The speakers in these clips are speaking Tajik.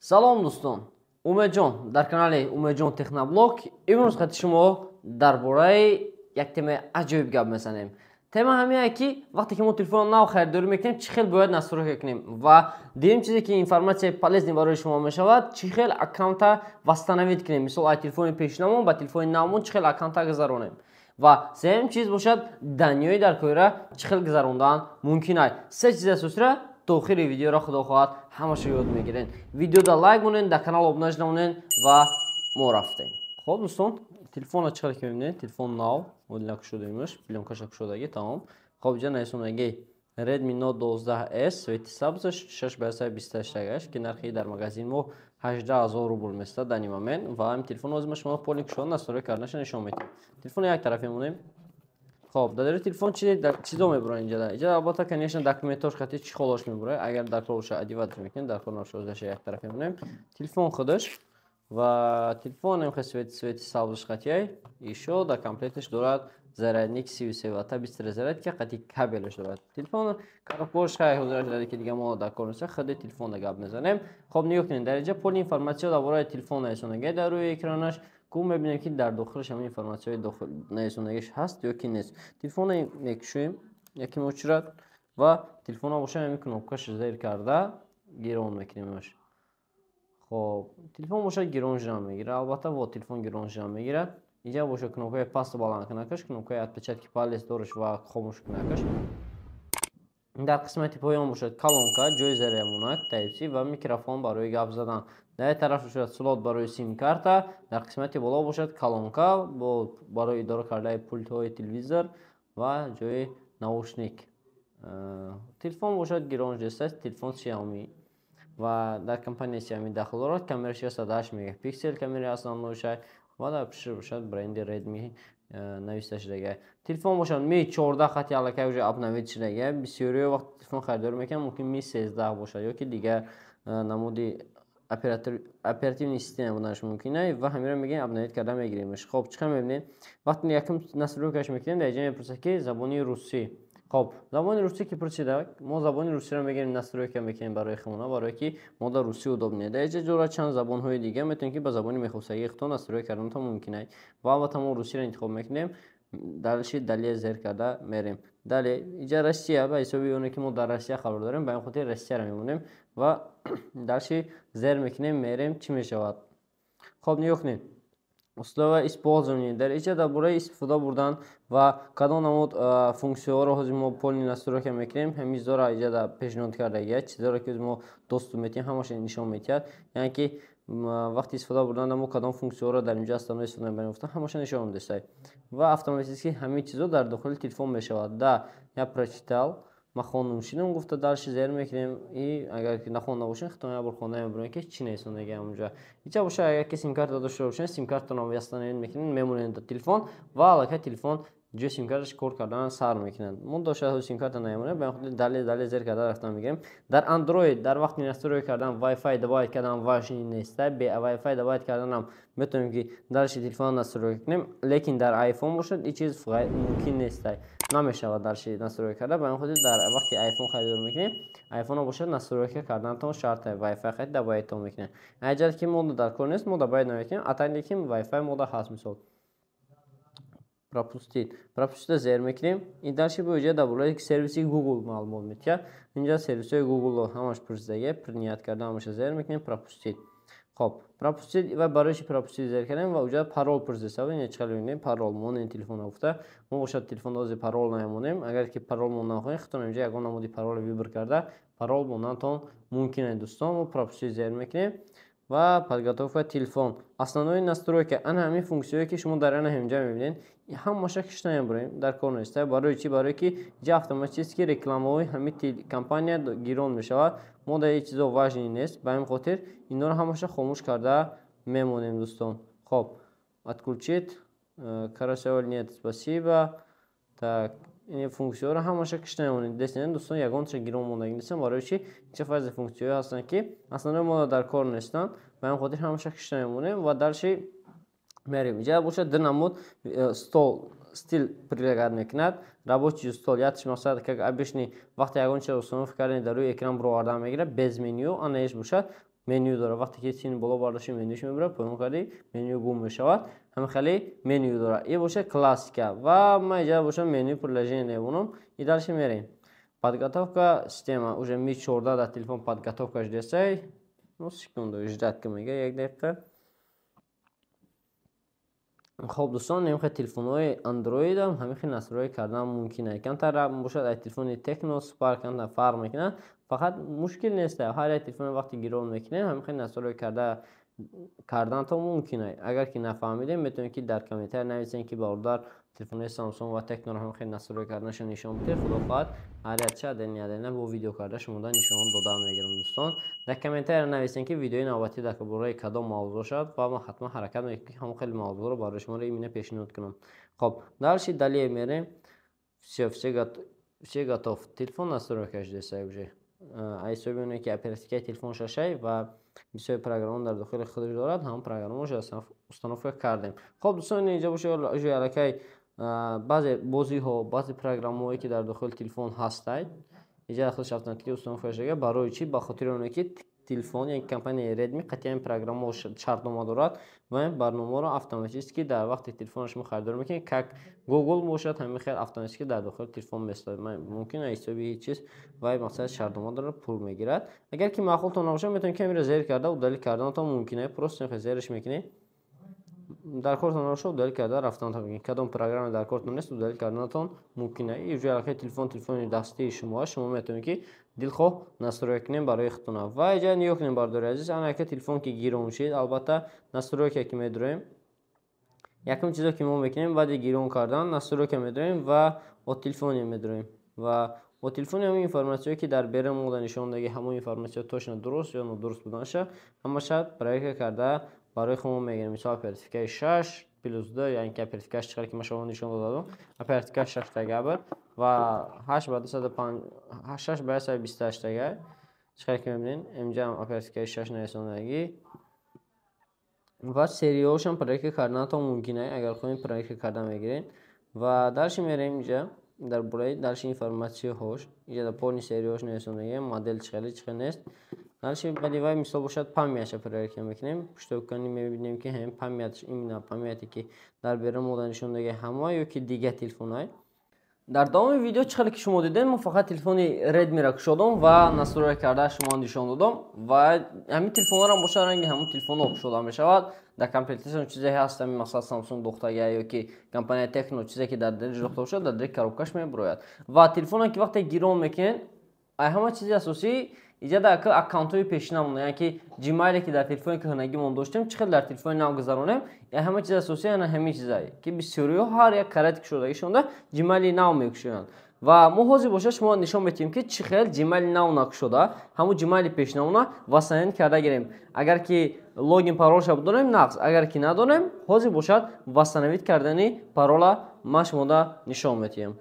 Салом дӯстон, Умедҷон дар канали Умедҷон Техноблог. Имрӯз хати шумо дар бораи як темаи аҷоиб гап мезанем. Тема ҳамине ки вақте ки мо телефони нав харидорӣ мекунем чӣ хел бояд настройка кунем ва дигим чизе ки информатсияи полезни барои шумо мешавад, чӣ хел аккаунта восстановид кунем. Мисол аз телефони пешинамон ба телефони навмон чӣ хел аккаунта гузаронем. Ва сеюм чиз бошад даниёи дар коира чӣ хел гузарондан мумкин аст. Се чиз асосира то охири видеоро худо хоҳад ҳамаша ёд мегирен. Видеода лайк монен, дар канал обунаж намонен ва мо рафтем. Хоб дӯстон, телефона чӣ хел ки мебинед? Телефон нав модела кушода имаш, пленкаша кушодаги тамом. Хоб ҷа наисонаги Redmi Note 12S свети сабзаш 6/28 ки нархи дар магазин мо 18000 рубл места дани момент ва ҳамин телефон озима шумо полин кушода настрой кардаша нишон медиҳем. Телефони як тарафе монем. Хоб, дар телефон чизо мебурад инҷа. Инҷа албатта конечно документош хати чӣ холош мебурад. Агар дар кор боша адиват мекунем, дар кор нашозаша як тарафе монем. Телефон худаш ва телефон ам свети сабзаш хатияй. Ишо дар комплекташ дорад зарядник 33 ватта бистра зарядка хати кабелаш дорад. Телефон коробкаш хай ҳозираш даде ки дига мо дар кор нест. Худи телефонда гап мезанем. Хоб нигоҳ кунед. Дар инҷа поли информатсия дар бораи телефон наисонаги дар рӯи экранаш кум мебинем ки дар дохилаш ҳамин информатсияи дохил наисонагиш ҳаст ё ки нест. Телефона мекушоем яки мочирад ва телефона боша ҳамин кнопкаш зер карда гирон мекунемаш. Хоб, телефон боша гирон ҷам мегирад. Албатта во телефон гирон ҷам мегирад. Инҷа боша кнопкаи пасту баланд кунакаш, кнопкаи отпечатки палец дораш ва хомӯш кунакаш. Дар қисмати поён бошад колонка, ҷои зарядмонак, Type-C ва микрофон барои гап задан. Дар як тараф бошад слот барои сим карта, дар қисмати боло бошад колонка барои идора кардаи пультҳои телевизор ва ҷои наушник. Телефон бошад гирон ҷеста, телефон Xiaomi ва дар компанияи Xiaomi дахл дорад. Камераи 68 мегапиксел камераи основношай ва дар пешаш бошад бренди Redmi нависта шудаги. Телефон бошад Mi 14 хати аллакай уже апновид шудаги. Бисёриҳо вақти телефон харидорӣ мекунанд мумкин Mi 13 бошад ё ки дигар намуди оперативни система буданаш мумкин аст ва ҳамиро мегӯем апновид карда мегиремш. Хоб, чӣ хел мебинед? Вақте якум настройкаш мекунем дар инҷа мепурсад ки забони русӣ. Хоб, забони русӣ ки пурсида, мо забони русиро мегирем настройка мекунем барои худмона, барое ки мо дар русӣ удобне. Дар инҷа ҷора чанд забонҳои дига метавонем ки ба забони мехосагии худтон настрой карданатон мумкин аст. Ва албатта мо русиро интихоб мекунем. Далши далия зер карда мерем. Дале инҷа Россия ба ҳисоби оне ки мо дар Россия хабар дорем, ба ин хотир Россияро мемонем ва далши зер мекунем мерем чӣ мешавад. Хоб, нигоҳ кунед. Условия использования. Дар инҷа дар бораи истифода бурдан ва кадом намуд функсияҳоро ҳозир мо полни настройка мекунем. Ҳамин чизоро инҷа дар пешниҳод кардаги чизоро ки мо доступ метиҳем ҳамаша нишон медиҳад. Яъне ки вақти истифода бурдан мо кадом функсияҳоро дар инҷа астано истифода мебарем гуфта ҳамаша нишон медиҳад. Ва автоматически ҳамин чизо дар дохили телефон мешавад. Да, я прочитал. Ма хонум шидам гуфта далши зер мекунем и агар ки нахонда бошем хитон як бор хонда мебурем ки чӣ наисонаги ҳамонҷа. Инҷа боша агар ки сим-карта дошта бошем, сим-картаро восстановид мекунем, мемонем дар телефон ва аллакай телефон ҷои сим-карташ кор кардан сар мекунад. Мо дошта сим-карта наемонем, ба ин хотир дале зер карда рафтан мегирем. Дар Android дар вақти настрой кардан Wi-Fi добавид кардан важни нест. Бе Wi-Fi добавид карданам метавонем ки далши телефон настрой кунем, лекин дар iPhone бошад ин чиз мумкин нест. Намешавад далши настрой карда, ба ин хотир дар вақти iPhone харидор мекунем, iPhone бошад настройка карданатон шарт Wi-Fi хат добавидтон мекунем. Агар ки мода дар кор нест, мо добавид намекунем, атайне ки Wi-Fi мода ҳаст мисол. Пропустида зер мекунем. Ин далши боиҷа дар бораи сервиси Google маълумот медиҳад. Инҷа сервисҳои Google ҳамаш пурсидаги, принят карда ҳамаша зер мекунем. Пропустид. Хоб, пропустид ва барои чӣ пропустид зер кардем ва уҷа парол пурсида. Ин чӣ хел мебинем? Парол монен телефона гуфта. Мо бошад телефонда ози парол намонем. Агар ки парол мондан хоҳем, хитон инҷа ягон намуди парол вибр карда парол монданатон мумкин аст дӯстон. Мо пропустид зер мекунем. Ва подготовка телефон. Основной настройка ана ҳамин функсияҳое ки шумо дар ана ҳаминҷа мебинед, ҳамаша кишта мебурем дар кор нест. Барои чӣ? Барои ки ҷа автоматически рекламаҳои ҳамин компания гирон мешавад. Мо дар ин чизо важни нест. Ба ин хотир инҳоро ҳамаша хомӯш карда мемонем дӯстон. Хоб, отключить. Карасеол нет, спасибо. Так, ин функсияҳоро ҳамаша кишта мемонем. Дестен дӯстон ягонча гирон мондаги нестанд. Барои чӣ? Чӣ файзи функсияҳое ҳастанд ки аснои мо дар кор нестанд. Ба ин хотир ҳамаша кишта мемонем ва далши мерем. Инҷа бошад ду намуд стол стил прилагад мекунад. Рабочий стол якш мақсад как обычный вақте ягон чизро установка кардем дар рӯи экран баровардан мегирад без меню, ана еш бошад меню дорад. Вақте ки сини боло бардошти менюш мебарад, поён кардӣ, меню гум мешавад. Ҳамин хеле меню дорад. Ин бошад классика. Ва ман иҷа бошад меню приложение мебунам. И дальше мерем. Подготовка система. Уже Mi 14 дар телефон подготовкаш десай. Ну, секунду, ждать мега 1 дақиқа. خب دوستان نمیخواد تلفن‌های اندروید هم همین خیلی نصب‌های کردن ممکنه. کمتر باشد از تلفن تکنو سپار کردن فرق میکنه. فقط مشکل نیست. هر تلفن وقتی گیرون میکنه همین خیلی نصب‌های کردن تا ممکنه. اگر که نفهمیدین میتونید که در کامنتر نویسین که باردار تلفن سامسونگ و تکنو رو هم خیلی نصب‌های کردنش نشون بده. خدا خواهد هر چه دنیا با ویدیو کردنش مونده نشون دادن میگیرم دوستان. در کامنتر نویسین که ویدیوی نوبتی در برای کدام موضوع شد و ما حتما حرکت میکنیم هم خیلی موضوع رو برای شما رو ایمینه پیشنهاد کنم. خب дальше далее میریم. все готов. Телефон настройкаш десай уже. Особенно که оперативка телефон шашай و بسیار программ در داخل خودش دارد. هم программش установка کردیم. خب دوستان اینجا باشه الکی بعضی بازی ها بعضی программ هایی که در داخل تلفن هستند اینجا خودش автоматически установка شده. برای چی؟ به خاطر اونه که تلفن یک کمپانی ردمی قطعا این программ ها شرطنامه دارد و این برنامه را автоматически در وقت تلفن شما خریدار میکنید که گوگل باشد همین خیلی автоматически در داخل تلفن میسازد. ممکنه حسابی هیچ چیز و مثلا شرطنامه داره پول میگیرد. اگر که معقولتون نباشه میتونید کمی زیر کرده و دلیل کردن تا ممکنه پروست زیرش میکنید. در کارتون رو دلیل کرده رفتن تا بگین کدام پروگرام در کارتون نیست و دلیل کردنتون ممکنه. اینجا الکی تلفن دستی شما میتونید که دلخواه настройка کنیم برای خودتون و اینجا نیو کنیم برداری عزیز. انا که تلفن که گیرون شید البته настройка که میداریم یکم چیزا که ما میکنیم بعد گیرون کردن настройка میداریم و با تلفن میداریم و با تلفن همین اینفورماسیونی که در بیرون مود نشون دهی همون اینفورماسیون توشن درست یا نادرست بودنش همه شاید پروژه کرده برای خودمون میگیریم. مثلا اپراتیفکای 6 پلس 2 یعنی که اپراتیفکاش چقدر که ما شما نشون دادم اپراتیفکاش 6 تا بود و 8 بعد 105 6 بعد 128 تا چقدر که میبینین اینجا اپراتیفکای 6 نشوندگی و سریوش هم پروژه کردن تا ممکنه اگر خودین پروژه کردن میگیرین و درش میریم اینجا در برای درش اینفورماسیون هاش اینجا در پانی سریوش نشوندگی مدل چقدر نیست. دالش بدی وای مثال باشد پامیتش پروژه میکنیم پشتوکانی میبینیم که هم پامیتش این پامیتی که در بیرون مود نشون دهی همه یا که دیگه تلفن‌های در دام ویدیو چقدر که شما دیدین من فقط تلفن ردمی را کشیدم و настройка کرده شما نشون دادم و همین تلفن‌ها را باشه رنگ همون تلفن کشیده میشود. در کامپیوترشون چیزی هست مثلا سامسونگ دختگی یا که کمپانی تکنو چیزی که در درج داخته باشه در درج کاروبکش میبراید و تلفن که وقتی گیرون میکنین همه چیزی اساسی اینجا در اکانت‌های پیشینمون یعنی که جیمیلی که در تلفنی که هنگی من داشتم چقدر در تلفن نام گذارونم یا همه چیز اساسی یعنی همه چیزایی که بسیاری هر یک کارت شده ایشونده جیمیلی نام میکشن و موضوع باشه شما نشون میدیم که چقدر جیمیل نام نکشده همون جیمیلی پیشینمون واسه کرده گیریم. اگر که لوگین پارولش بدونیم نقص اگر که ندونیم حاضر باشد واسه کردنی پارولا ما شما نشون میدیم.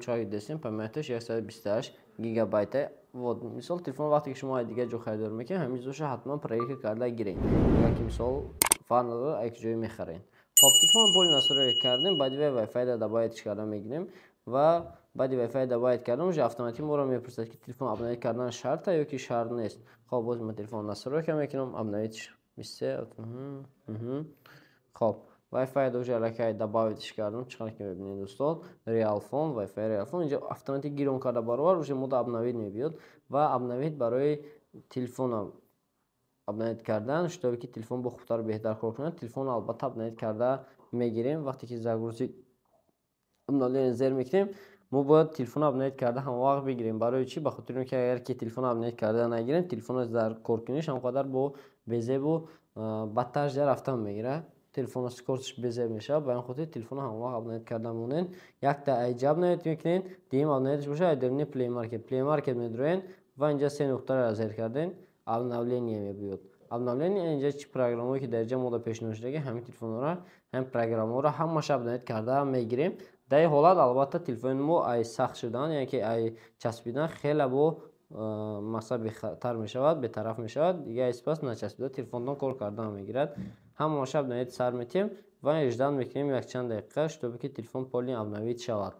چای دستیم پامتش 128 گیگابایت. Вот, مثال تلفن وقتی که شما دیگه جو خریدار میکنین همین چیزا حتما پروژه کرده گیرین. اگر که مثال فرق نداره یک جایی میخرین. خب تلفن پول настройка کردیم بعد وای فای دا باید کرده میگیریم و بعد وای فای دا باید کردیم вже автоматически ما رو میپرسد که تلفن ابدیت کردن شرطه یا که شرط نیست. خب باز من تلفن настройка میکنم ابدیت میشه. خب وای فای دا уже الکی добавить کردم چقدر که ببینید دوستان ریال فون وای فای ریال فون اینجا автоматически گیرون کرده برابر уже مود ابنوید میبیاد و ابنوید برای تلفن ابنوید کردن شده که تلفن با خوبتر بهتر کار کنه تلفن البته ابنوید کرده میگیریم وقتی که زاگرزی ابنوید زیر میکنیم ما باید تلفن ابنوید کرده هم وقت بگیریم. برای چی؟ بخاطر اینکه اگر که تلفن ابنوید کرده نگیریم تلفن در کار کنیش همقدر با بزه و بدتر در رفتن میگیره. تلفن سکورتش بزر میشه با این خاطر تلفن هم وقت ابنوید کردن مونن یک تا ایجاب ابنوید میکنین دیم ابنویدش باشه ایدرنی پلی مارکت میدروین و اینجا سه نقطه را زیر کردین обновление میبیاد. обновление اینجا چی پروگرامی که در اینجا مود پیشنهاد شده همین تلفن را هم پروگرام را هم ماش ابنوید کرده میگیریم. در این حالت البته تلفن ما ای سخت شدن یعنی که ای چسبیدن خیلی با مثلا بهتر میشود به طرف میشود دیگه اسپاس نچسبیده تلفن کار کردن میگیرد. هم ماش ابنوید سر میتیم و اجرا میکنیم یک چند دقیقه تا که تلفن پلی ابنوید شود.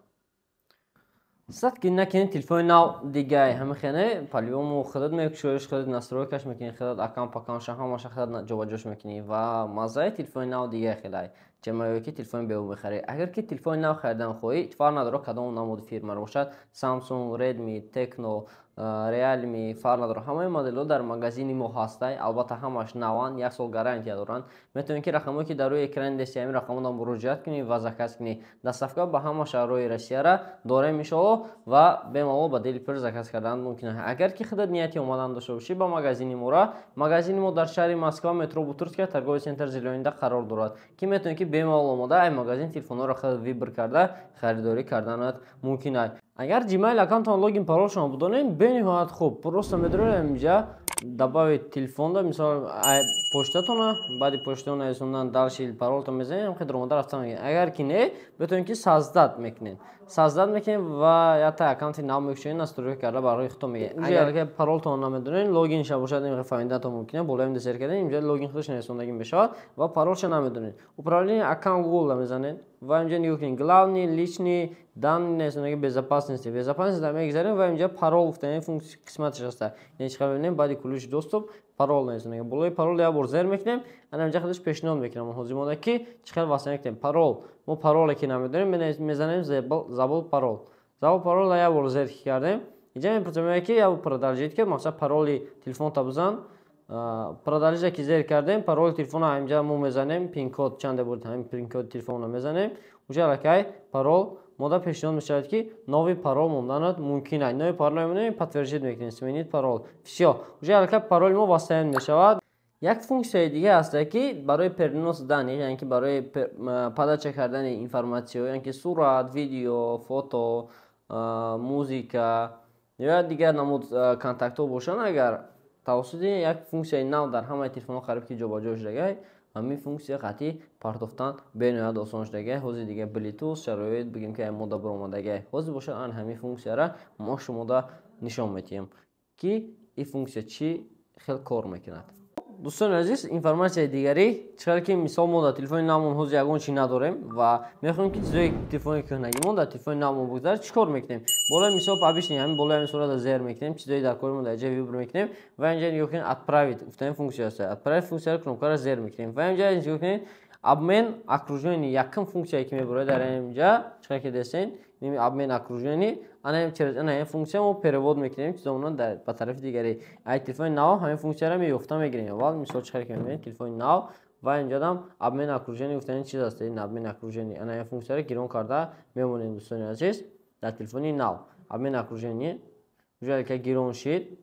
Сад ки накинед телефони нав дигаи ҳамихене по-любому худат мекушоиш, худат настройкаш мекунӣ, худат аккаунт ҳамаша худат ҷобаҷош мекунӣ ва маззаи телефони нав дигаи хелай ҷамаое ки телефони беҳум мехарӣ. Агар ки телефони нав харидан хоҳӣ, фарқ надорад кадом намуди фирма бошад, Samsung, Redmi, Tecno, Realme, фарқ надорад. Ҳамаи моделҳо дар магазини мо ҳастанд. Албатта ҳамааш наванд, 1 сол гарантия доранд. Метавонед ки рақамое ки дар рӯи экрани дасти ҳамин рақамҳодан муроҷиат кунӣ ва заказ кунӣ. Дастсафка ба ҳама шаҳрҳои Россияра дорем иншоалло ва бемалол ба дили пир заказ кардан мумкин аст. Агар ки худат нияти омадан дошта бошӣ ба магазини мора, магазини мо дар шаҳри Москва, метро Бутырская, торговый центр Зеленida қарор дорад, ки метавонед ки бемалол омода ай магазин телефонҳоро худат вибр карда харидорӣ карданат мумкин аст. Агар Gmail аккаунтон логин паролшон будонем, бениҳоят хуб. Просто медорем инҷа добавить телефонда, мисол почтатона, баъди почтаона ресондан дальше паролтон мезанем, хед ромада рафтан мегирем. Агар ки не, бетавонед ки саздат мекунем. Саздат мекунем ва ята аккаунти нав мекушоед, настройка карда барои худтон мегирем. Агар паролтон намедонед, логинша бошад, фаҳмиданатон мумкин аст, болаем десер кардем, инҷа логин худаш расондагӣ мешавад ва паролша намедонед. Управление аккаунт Google мезанед ва инҷа нигоҳ кунед. Главный, личный, данные расондагии безопасности. Безопасность мегзарем ва инҷа парол гуфтани функсия қисматаш аст. Яъне чиқар мебинем баъди ключ доступ парол расондагӣ. Болои парол як бор зер мекунем, ана инҷа худаш пешниҳод мекунам ҳозимода ки чиқар васл мекунем. Парол, мо пароле ки намедонем, мезанем забыл парол. Забыл парол як бор зер кардем. Инҷа мепурсем ки як бор продолжит ки мақсад пароли телефонта бизан. Продолжита ки зер кардем, пароли телефона инҷа мо мезанем, пин код чанде буд, ҳамин пин код телефона мезанем. Уҷа лакай парол мода пешниҳод мешавад ки нови парол монданат мумкин аст. Нови парол намедонем, подтверждит мекунем, сменит парол. Всё. Уҷа лакай пароли мо васаен мешавад. Як функсияи дига аст ки барои перенос даних, яъне ки барои подача кардани информатсиё, яъне ки сурат, видео, фото, музика ё дигар намуд контактҳо бошанд, агар тавассути як функсияи нав дар ҳамаи телефонҳо қариб ки ҷобаҷо шудагай, ҳамин функсия қатъи партофтан бениҳоят осон шудагай. Ҳозир дига Bluetooth шароит бигем ки мода баромадагай. Ҳозир бошад ан ҳамин функсияра мо шумода нишон медиҳем ки ин функсия чӣ хел кор мекунад. Дӯстони азиз, информатсияи дигари чиқар ки мисол мо дар телефони навмон ҳозир ягон чи надорем ва мехоҳем ки чизои телефони кӯҳнагимон дар телефони навмон бигзарад, чӣ кор мекунем? Болои мисол обичный ҳамин болои ҳамин сурата зер мекунем, чизои дар коримон дар ҷа вибр мекунем ва инҷа нигоҳ кунед отправить гуфтани функсия аст. Отправить функсияро кнопкаро зер мекунем ва инҷа нигоҳ кунед обмен окружёний якин функсияе ки мебарояд дар инҷа чиқар ки дестен обмен окружёний через ин функсия мо перевод мекунем чизомон ба тарафи дигари. Ай телефони нав ҳамин функсияро меёфта мегирем. Аввал мисол чиқар ки мебинед телефони нав ва инҷа дам обмен окружёний гуфтани чиз аст. Ин обмен окружёний ана ин функсияро гирон карда мемонем дӯстони азиз дар телефони нав. Обмен окружёний уҷа ки гирон шид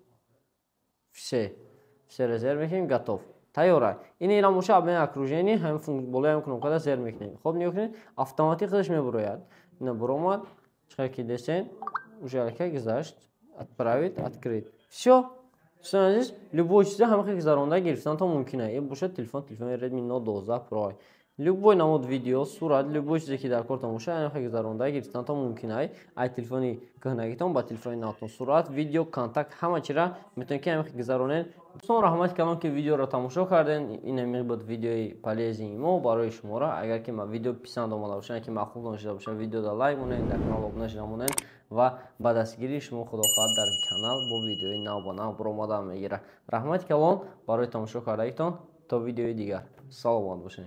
все резерв мекунем, готов. Тайёра. Ин рамоша обмен окружёний ҳамин болои ҳамин кнопкада зер мекунем. Хоб нигоҳ кунед автоматик худаш мебарояд. Ина буромад чиқар ки дестен уҷа ки гузашт отправить открыть. Всё. Дӯстони азиз, любой чиза ҳамаи гузаронда гирифтанатон мумкин аст. Ин бошад телефони Redmi Note 12 Pro. Любой намуд видео, сурат, любой чизе ки дар кортон бошад, ҳамаи гузаронда гирифтанатон мумкин аст. Ай телефони кӯҳнагитон ба телефони навтон сурат, видео, контакт ҳама чира метавонед ки ҳамаи гузаронед. Дӯстон раҳмат кардам ки видеоро тамошо кардем. Ин мебуд видеои полезни мо барои шуморо. Агар ки видео писанд омада бошад, ки маъқул шуда бошад, видеода лайк монед, дар канал обуна шуда монед ва ба дастгирии шумо худохоҳ дар канал бо видеои нав ба нав буромада мегирад. Раҳмати калон барои тамошо кардагитон. То видеои дигар. Саломат бошед.